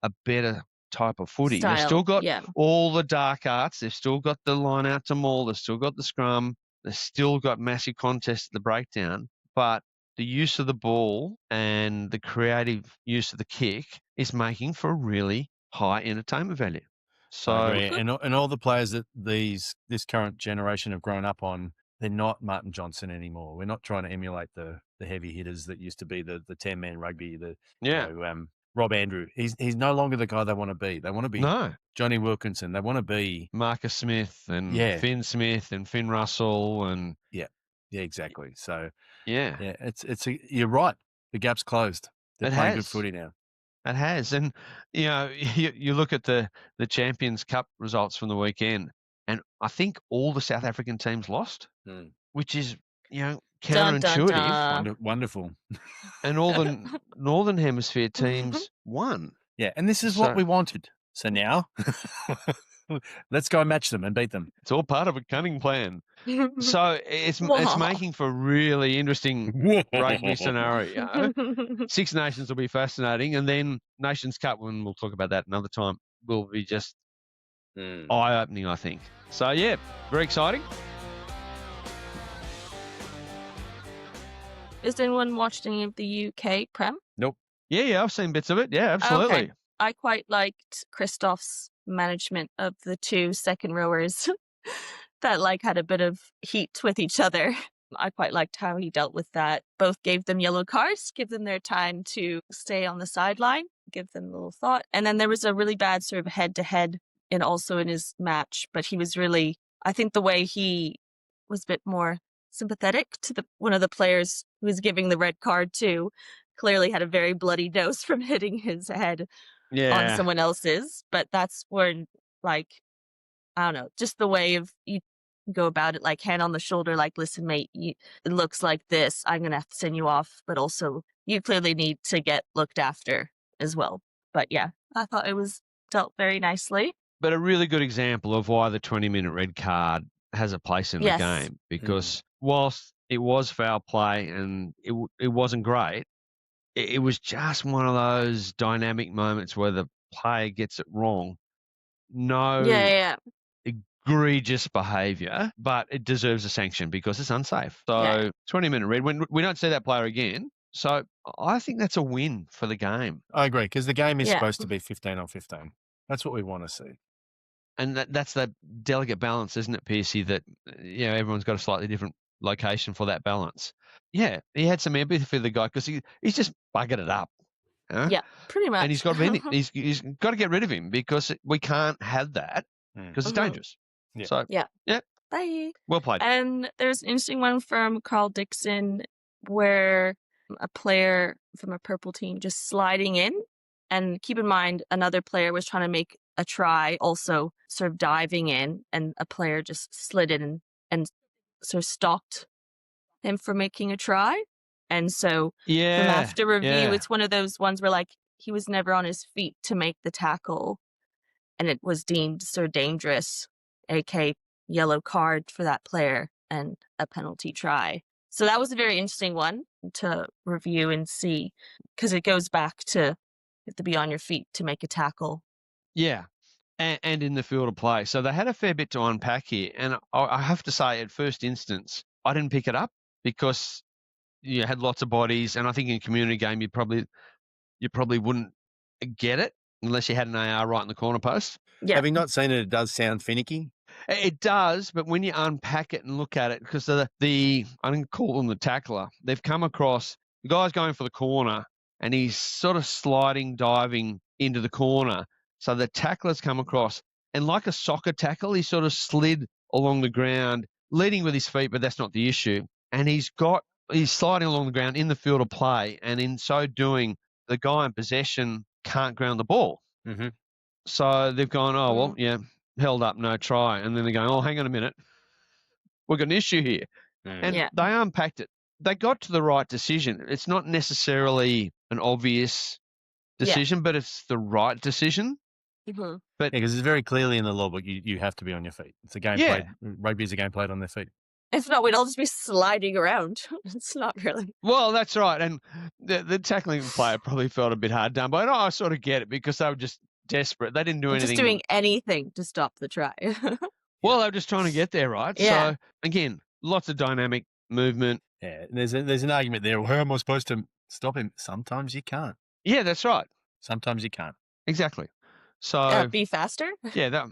Speaker 2: a better type of footy. They've still got all the dark arts. They've still got the line out to maul. They've still got the scrum. They've still got massive contests at the breakdown. But the use of the ball and the creative use of the kick is making for a really high entertainment value. So,
Speaker 3: I agree. And all the players that this current generation have grown up on, they're not Martin Johnson anymore. We're not trying to emulate the heavy hitters that used to be the 10-man rugby. Rob Andrew. He's no longer the guy they want to be. They want to be Johnny Wilkinson. They want to be
Speaker 2: Marcus Smith and Finn Smith and Finn Russell and
Speaker 3: yeah, exactly. So
Speaker 2: yeah,
Speaker 3: you're right. The gap's closed. They're playing good footy now.
Speaker 2: It has, and you look at the Champions Cup results from the weekend, and I think all the South African teams lost, which is counterintuitive.
Speaker 3: Wonderful.
Speaker 2: And all the Northern Hemisphere teams won.
Speaker 3: Yeah, and this is what we wanted. So now, let's go and match them and beat them.
Speaker 2: It's all part of a cunning plan. So it's making for a really interesting rugby scenario. Six Nations will be fascinating, and then Nations Cup, and we'll talk about that another time, will be just eye-opening, I think. So, yeah, very exciting.
Speaker 1: Has anyone watched any of the UK Prem?
Speaker 3: Nope.
Speaker 2: Yeah, I've seen bits of it. Yeah, absolutely.
Speaker 1: Okay. I quite liked Christophe's management of the two second rowers that had a bit of heat with each other. I quite liked how he dealt with that. Both gave them yellow cards, give them their time to stay on the sideline, give them a little thought. And then there was a really bad sort of head-to-head also in his match, but he was really, I think the way he was a bit more sympathetic to one of the players who was giving the red card to, clearly had a very bloody nose from hitting his head on someone else's. But that's where, I don't know, just the way of you go about it, hand on the shoulder, listen, mate, it looks like this. I'm going to have to send you off. But also, you clearly need to get looked after as well. But yeah, I thought it was dealt very nicely.
Speaker 2: But a really good example of why the 20-minute red card has a place in the game, because whilst it was foul play and it wasn't great, it was just one of those dynamic moments where the player gets it wrong. No egregious behaviour, but it deserves a sanction because it's unsafe. So 20-minute red, we don't see that player again. So I think that's a win for the game.
Speaker 3: I agree, because the game is supposed to be 15 on 15. That's what we want to see.
Speaker 2: And that's the delicate balance, isn't it, Pearcey, that everyone's got a slightly different location for that balance. Yeah, he had some empathy for the guy because he's just buggered it up.
Speaker 1: Yeah, pretty much.
Speaker 2: And he's got he's got to get rid of him because we can't have that because it's dangerous.
Speaker 3: Yeah.
Speaker 2: So,
Speaker 1: Bye.
Speaker 2: Well played.
Speaker 1: And there's an interesting one from Carl Dixon where a player from a purple team just sliding in. And keep in mind, another player was trying to make a try, also sort of diving in, and a player just slid in and sort of stopped him from making a try. And so from after review, it's one of those ones where he was never on his feet to make the tackle, and it was deemed so dangerous, aka yellow card for that player and a penalty try. So that was a very interesting one to review and see, because it goes back to you have to be on your feet to make a tackle.
Speaker 2: Yeah. and in the field of play. So they had a fair bit to unpack here. And I have to say, at first instance, I didn't pick it up because you had lots of bodies. And I think in a community game, you probably wouldn't get it unless you had an AR right in the corner post.
Speaker 1: Yeah.
Speaker 3: Having not seen it does sound finicky.
Speaker 2: It does, but when you unpack it and look at it, because I didn't call them the tackler, they've come across, the guy's going for the corner, and he's sort of sliding, diving into the corner. So the tackler's come across, and like a soccer tackle, he sort of slid along the ground, leading with his feet, but that's not the issue. And he's sliding along the ground in the field of play, and in so doing, the guy in possession can't ground the ball.
Speaker 3: Mm-hmm.
Speaker 2: So they've gone, oh, well, yeah, held up, no try. And then they're going, oh, hang on a minute. We've got an issue here. And they unpacked it. They got to the right decision. It's not necessarily an obvious decision, but it's the right decision.
Speaker 1: Mm-hmm.
Speaker 2: But
Speaker 3: because it's very clearly in the law book, you have to be on your feet. It's a game played. Rugby is a game played on their feet.
Speaker 1: If not, we'd all just be sliding around. It's not really.
Speaker 2: Well, that's right. And the tackling player probably felt a bit hard done, but I sort of get it because they were just desperate. They didn't do anything.
Speaker 1: Just doing anything to stop the try.
Speaker 2: Well, they were just trying to get there, right?
Speaker 1: Yeah.
Speaker 2: So, again, lots of dynamic movement.
Speaker 3: Yeah, there's an argument there. Well, how am I supposed to stop him? Sometimes you can't.
Speaker 2: Yeah, that's right.
Speaker 3: Sometimes you can't.
Speaker 2: Exactly. So
Speaker 1: be faster?
Speaker 2: Yeah,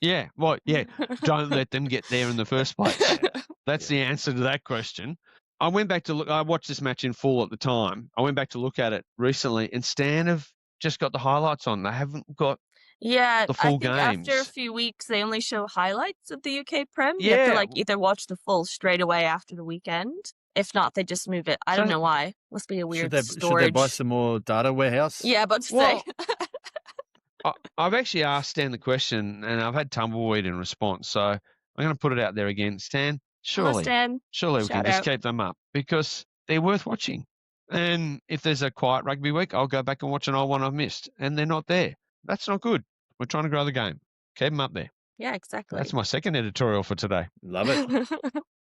Speaker 2: yeah. Well, yeah. Don't let them get there in the first place. That's the answer to that question. I went back to look. I watched this match in full at the time. I went back to look at it recently, and Stan have just got the highlights on. They haven't got the full games.
Speaker 1: After a few weeks, they only show highlights of the UK Prem. You have to either watch the full straight away after the weekend. If not, they just move it. I don't know why. Must be a weird storage.
Speaker 3: Should they buy some more data warehouse?
Speaker 1: Yeah, but say.
Speaker 2: I've actually asked Stan the question, and I've had tumbleweed in response. So I'm going to put it out there again. Stan, surely we can just keep them up because they're worth watching. And if there's a quiet rugby week, I'll go back and watch an old one I've missed, and they're not there. That's not good. We're trying to grow the game. Keep them up there.
Speaker 1: Yeah, exactly.
Speaker 2: That's my second editorial for today.
Speaker 3: Love it.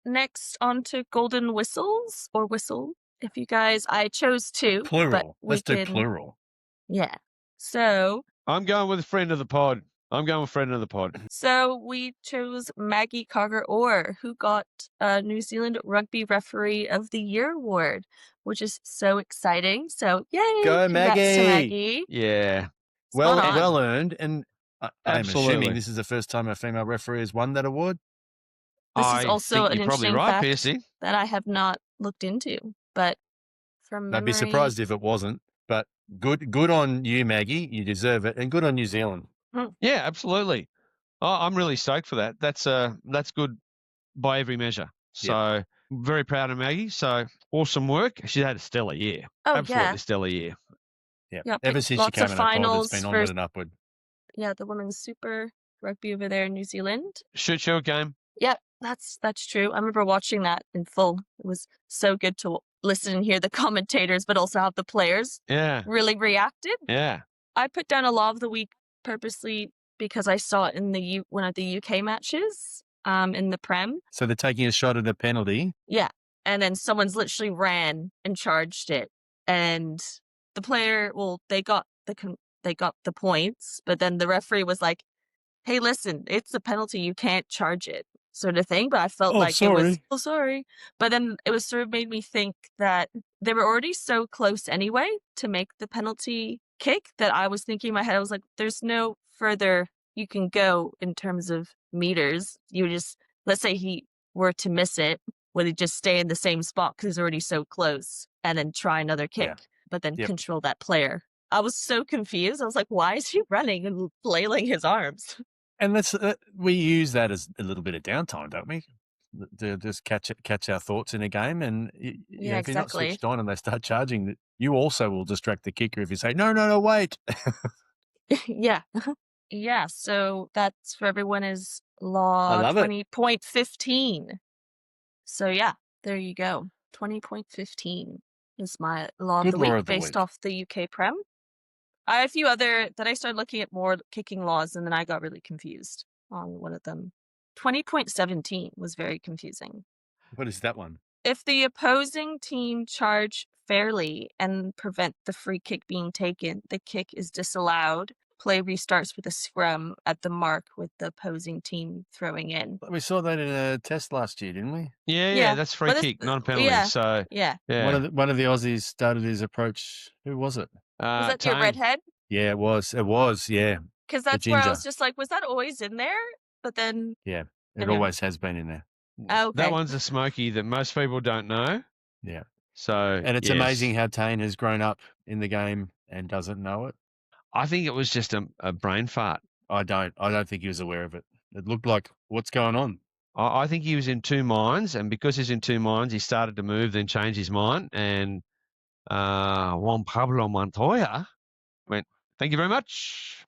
Speaker 1: Next, on to golden whistles or whistle. If you guys, I chose two.
Speaker 3: Plural. Let's do plural.
Speaker 1: Yeah. So
Speaker 2: I'm going with friend of the pod. So we chose Maggie Cogger-Orr, who got a New Zealand Rugby Referee of the Year award, which is so exciting. So yay!
Speaker 3: Go Maggie!
Speaker 1: To Maggie.
Speaker 2: Yeah.
Speaker 3: Well earned. And I'm
Speaker 2: Absolutely.
Speaker 3: assuming this is the first time a female referee has won that award.
Speaker 1: This is also an interesting fact
Speaker 2: Pearcey.
Speaker 1: that I have not looked into, but from memory...
Speaker 3: I'd be surprised if it wasn't, but good on you, Maggie. You deserve it, and good on New Zealand.
Speaker 2: Yeah, absolutely. Oh, I'm really stoked for that. That's good by every measure. So very proud of Maggie. So awesome work. She's had a stellar year.
Speaker 1: Oh,
Speaker 2: absolutely stellar year.
Speaker 3: Yeah. Ever since she came in the pod, it's been onward and upward.
Speaker 1: Yeah, the women's Super Rugby over there in New Zealand.
Speaker 2: Shoot game.
Speaker 1: Yep, that's true. I remember watching that in full. It was so good to listen and hear the commentators, but also have the players really reacted.
Speaker 2: Yeah.
Speaker 1: I put down a Law of the Week purposely because I saw it in one of the UK matches in the Prem.
Speaker 3: So they're taking a shot at a penalty.
Speaker 1: Yeah, and then someone's literally ran and charged it, and the player, they got the points, but then the referee was like, "Hey, listen, it's a penalty. You can't charge it," sort of thing. But I felt it was sorry. But then it was sort of made me think that they were already so close anyway to make the penalty kick that I was thinking in my head, I was like, there's no further you can go in terms of meters. You just, let's say he were to miss it, would he just stay in the same spot because he's already so close and then try another kick, but then control that player? I was so confused. I was like, why is he running and flailing his arms?
Speaker 3: And we use that as a little bit of downtime, don't we? To just catch our thoughts in a game. And if you're not switched on and they start charging, you also will distract the kicker if you say, no, wait.
Speaker 1: Yeah. Yeah. So that's for everyone is Law 20.15. So yeah, there you go. 20.15 is my Law of the Week based off the UK Prem. I have a few other that I started looking at more kicking laws, and then I got really confused on one of them. 20.17 was very confusing.
Speaker 3: What is that one?
Speaker 1: If the opposing team charge fairly and prevent the free kick being taken, the kick is disallowed. play restarts with a scrum at the mark with the opposing team throwing in.
Speaker 3: We saw that in a test last year, didn't we?
Speaker 2: Yeah, that's free kick, not a penalty.
Speaker 1: Yeah,
Speaker 2: so
Speaker 1: yeah.
Speaker 3: One of the Aussies started his approach. Who was it?
Speaker 1: Was that your redhead?
Speaker 3: Yeah, it was. It was, yeah.
Speaker 1: Because that's where I was just like, was that always in there? But then...
Speaker 3: Yeah, it always has been in there.
Speaker 1: Oh, okay.
Speaker 2: That one's a smoky that most people don't know.
Speaker 3: Yeah.
Speaker 2: So,
Speaker 3: and it's amazing how Tane has grown up in the game and doesn't know it.
Speaker 2: I think it was just a brain fart.
Speaker 3: I don't think he was aware of it. It looked like, what's going on?
Speaker 2: I think he was in two minds, and because he's in two minds, he started to move, then changed his mind, and Juan Pablo Montoya went, "Thank you very much.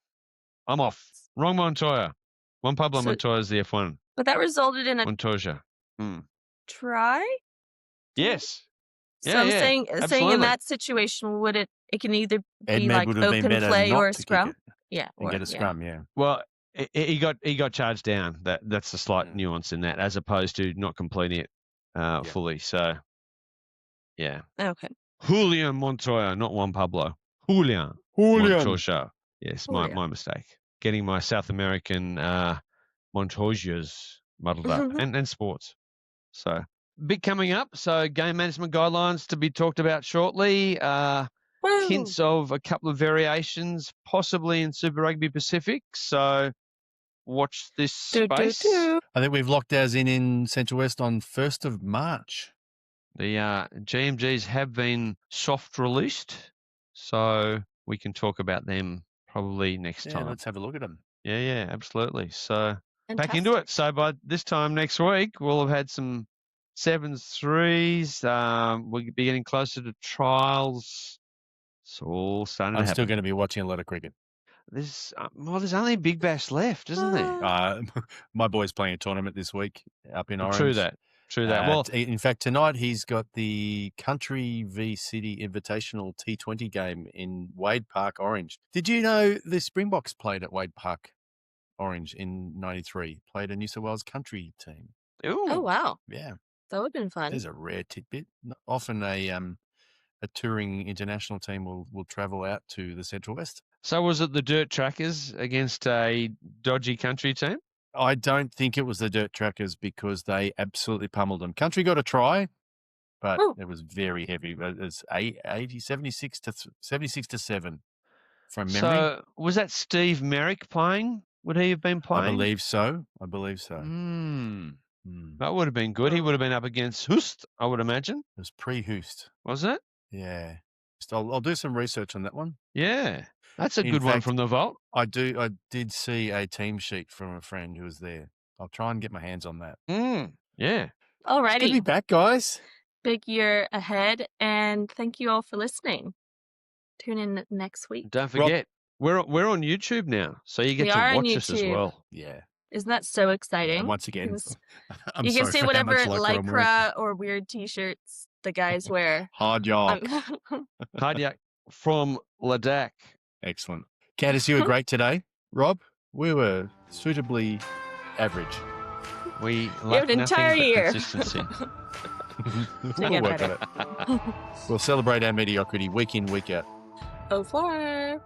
Speaker 2: I'm off." Wrong Montoya. Juan Pablo Montoya is the F1.
Speaker 1: But that resulted in a
Speaker 2: Montoya.
Speaker 1: try?
Speaker 2: Yes.
Speaker 1: So I'm saying in that situation, would it can either be like open play or a scrum? Yeah.
Speaker 3: And get a scrum, yeah.
Speaker 2: Well, he got charged down. That's the slight nuance in that, as opposed to not completing it fully. So, yeah.
Speaker 1: Okay.
Speaker 2: Julian Montoya, not Juan Pablo. Julian Montoya. Yes, my mistake. Getting my South American Montoyas muddled up and sports. So, big coming up. So, game management guidelines to be talked about shortly. Hints of a couple of variations, possibly in Super Rugby Pacific. So, watch this space.
Speaker 3: I think we've locked ours in Central West on 1st of March.
Speaker 2: The GMGs have been soft released, so we can talk about them probably next time.
Speaker 3: Let's have a look at them.
Speaker 2: Yeah, absolutely. So, back into it. So, by this time next week, we'll have had some 7s, 3s. We'll be getting closer to trials. It's all starting to happen.
Speaker 3: I'm still going to be watching a lot of cricket.
Speaker 2: There's only a Big Bash left, isn't there?
Speaker 3: My boy's playing a tournament this week up in Orange.
Speaker 2: True that. Well,
Speaker 3: in fact, tonight he's got the Country v City Invitational T20 game in Wade Park, Orange. Did you know the Springboks played at Wade Park, Orange in '93? Played a New South Wales country team.
Speaker 2: Ooh.
Speaker 1: Oh, wow.
Speaker 3: Yeah.
Speaker 1: That would have been fun.
Speaker 3: There's a rare tidbit. Often a touring international team will travel out to the Central West.
Speaker 2: So was it the Dirt Trackers against a dodgy country team?
Speaker 3: I don't think it was the Dirt Trackers because they absolutely pummeled them. Country got a try, but it was very heavy. It was 76 to 7 from memory.
Speaker 2: So was that Steve Merrick playing? Would he have been playing?
Speaker 3: I believe so.
Speaker 2: That would have been good. He would have been up against Hust, I would imagine.
Speaker 3: It was pre-Hust.
Speaker 2: Was it?
Speaker 3: Yeah. I'll do some research on that one.
Speaker 2: Yeah. That's a good one from the vault.
Speaker 3: I did see a team sheet from a friend who was there. I'll try and get my hands on that.
Speaker 2: Yeah.
Speaker 1: Alrighty.
Speaker 3: It's good to be back, guys.
Speaker 1: Big year ahead, and thank you all for listening. Tune in next week.
Speaker 2: Don't forget, we're on YouTube now, so you get to watch us as well.
Speaker 3: Yeah.
Speaker 1: Isn't that so exciting?
Speaker 3: And once again,
Speaker 1: you can see whatever lycra or weird T-shirts the guys wear.
Speaker 3: Hard yak.
Speaker 2: Hard yak from Ladakh.
Speaker 3: Excellent. Candace, you were great today. Rob, we were suitably average.
Speaker 2: We lack
Speaker 1: an entire year.
Speaker 2: Consistency.
Speaker 3: We'll work on it. We'll celebrate our mediocrity week in, week out.
Speaker 1: 04.